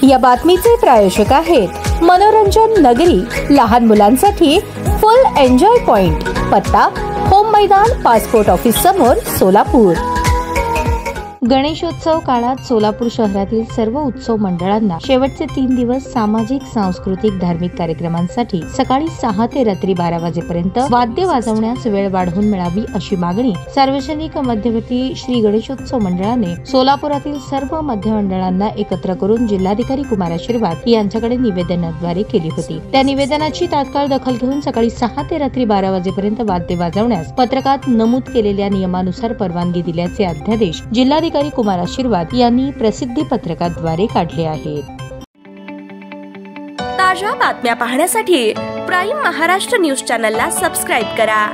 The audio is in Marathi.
या बातमीचे प्रायोजक आहेत मनोरंजन नगरी, लहान मुलांसाठी फुल एन्जॉय पॉइंट, पत्ता होम मैदान, पासपोर्ट ऑफिस समोर, सोलापूर। गणेशोत्सव काळात सोलापूर शहरातील सर्व उत्सव मंडळांना शेवटचे 3 दिवस सामाजिक, सांस्कृतिक, धार्मिक कार्यक्रमांसाठी सकाळी 6 ते रात्री 12 वाजेपर्यंत वाद्य वाजवण्यास वेळ वाढवून मिळावी अशी मागणी सार्वजनिक मध्यवर्ती श्री गणेशोत्सव मंडळाने सोलापुरातील सर्व मध्य मंडळांना एकत्र करून जिल्हाधिकारी कुमार आशीर्वाद यांच्याकडे निवेदनाद्वारे केली होती। त्या निवेदनाची तात्काळ दखल घेऊन सकाळी 6 ते रात्री 12 वाजेपर्यंत वाद्य वाजवण्यास पत्रकात नमूद केलेल्या नियमानुसार परवानगी दिल्याचे अध्यादेश जिल्हाधिकारी कुमार आशीर्वाद यांनी प्रसिद्धी पत्रकाद्वारे काढले आहेत। ताज्या बातम्या पाहण्यासाठी प्राईम महाराष्ट्र न्यूज चॅनलला सबस्क्राईब करा।